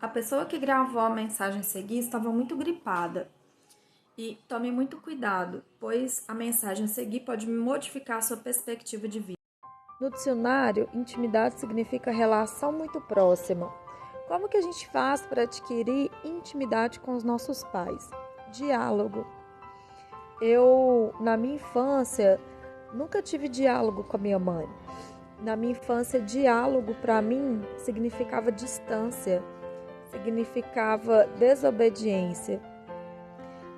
A pessoa que gravou a mensagem a seguir estava muito gripada. E tome muito cuidado, pois a mensagem a seguir pode modificar sua perspectiva de vida. No dicionário, intimidade significa relação muito próxima. Como que a gente faz para adquirir intimidade com os nossos pais? Diálogo. Na minha infância, nunca tive diálogo com a minha mãe. Na minha infância, diálogo para mim significava distância, significava desobediência.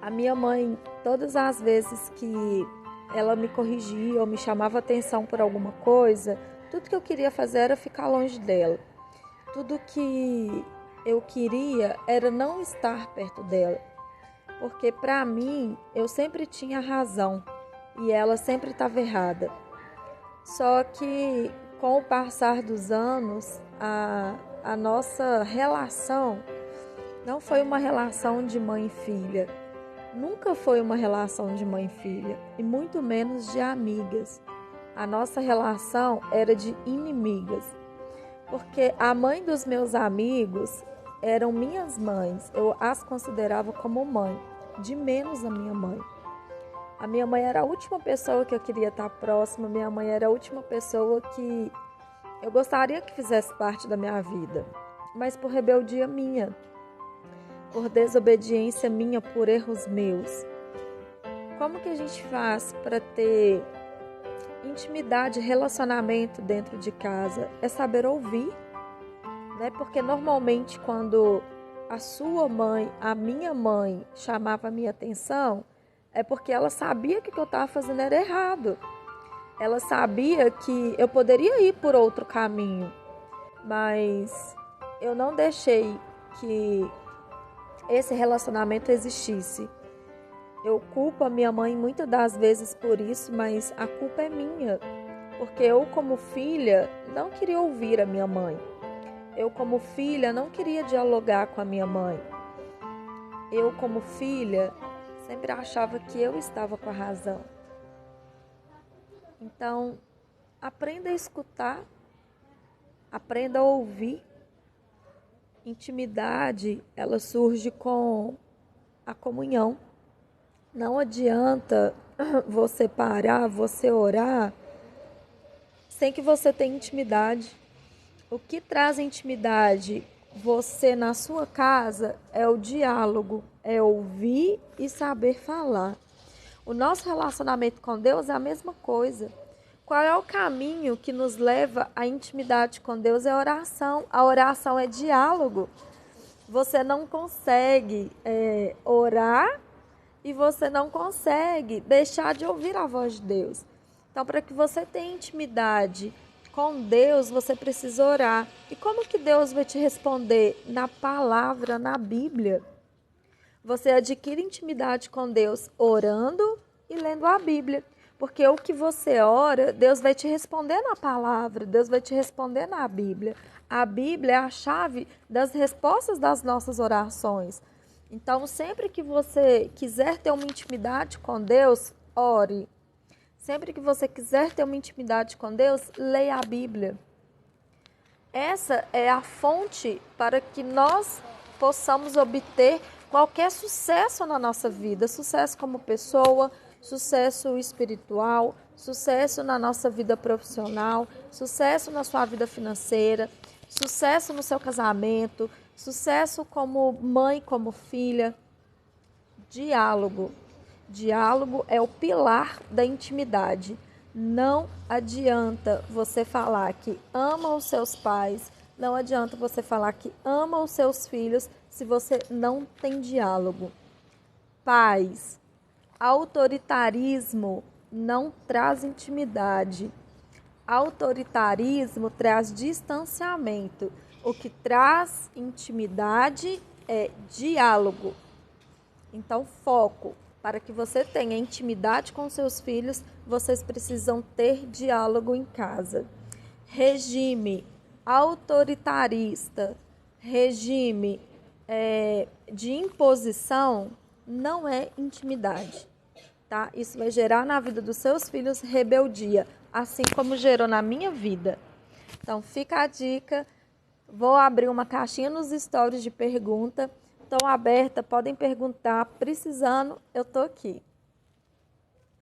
A minha mãe, todas as vezes que ela me corrigia ou me chamava atenção por alguma coisa, tudo que eu queria fazer era ficar longe dela. Tudo que eu queria era não estar perto dela, porque para mim eu sempre tinha razão e ela sempre estava errada. Só que com o passar dos anos, a nossa relação não foi uma relação de mãe e filha. Nunca foi uma relação de mãe e filha, e muito menos de amigas. A nossa relação era de inimigas, porque a mãe dos meus amigos eram minhas mães. Eu as considerava como mãe, de menos a minha mãe. A minha mãe era a última pessoa que eu queria estar próxima, minha mãe era a última pessoa que eu gostaria que fizesse parte da minha vida, mas por rebeldia minha, por desobediência minha, por erros meus. Como que a gente faz para ter intimidade, relacionamento dentro de casa? É saber ouvir, né? Porque normalmente quando a sua mãe, a minha mãe, chamava a minha atenção, é porque ela sabia que o que eu estava fazendo era errado. Ela sabia que eu poderia ir por outro caminho, mas eu não deixei que esse relacionamento existisse. Eu culpo a minha mãe muitas das vezes por isso, mas a culpa é minha, porque eu como filha não queria ouvir a minha mãe. Eu como filha não queria dialogar com a minha mãe. Eu como filha sempre achava que eu estava com a razão. Então, aprenda a escutar, aprenda a ouvir. Intimidade, ela surge com a comunhão. Não adianta você parar, você orar, sem que você tenha intimidade. O que traz intimidade você na sua casa é o diálogo, é ouvir e saber falar. O nosso relacionamento com Deus é a mesma coisa. Qual é o caminho que nos leva à intimidade com Deus? É a oração. A oração é diálogo. Você não consegue orar e você não consegue deixar de ouvir a voz de Deus. Então, para que você tenha intimidade com Deus, você precisa orar. E como que Deus vai te responder? Na palavra, na Bíblia. Você adquire intimidade com Deus orando e lendo a Bíblia. Porque o que você ora, Deus vai te responder na palavra, Deus vai te responder na Bíblia. A Bíblia é a chave das respostas das nossas orações. Então, sempre que você quiser ter uma intimidade com Deus, ore. Sempre que você quiser ter uma intimidade com Deus, leia a Bíblia. Essa é a fonte para que nós possamos obter qualquer sucesso na nossa vida. Sucesso como pessoa, sucesso espiritual, sucesso na nossa vida profissional, sucesso na sua vida financeira, sucesso no seu casamento, sucesso como mãe, como filha. Diálogo. Diálogo é o pilar da intimidade. Não adianta você falar que ama os seus pais, não adianta você falar que ama os seus filhos se você não tem diálogo. Pais, autoritarismo não traz intimidade. Autoritarismo traz distanciamento. O que traz intimidade é diálogo. Então, foco. Para que você tenha intimidade com seus filhos, vocês precisam ter diálogo em casa. Regime autoritarista, regime de imposição, não é intimidade, tá? Isso vai gerar na vida dos seus filhos rebeldia, assim como gerou na minha vida. Então, fica a dica, Vou abrir uma caixinha nos stories de pergunta. Estão aberta, podem perguntar. Precisando, eu tô aqui.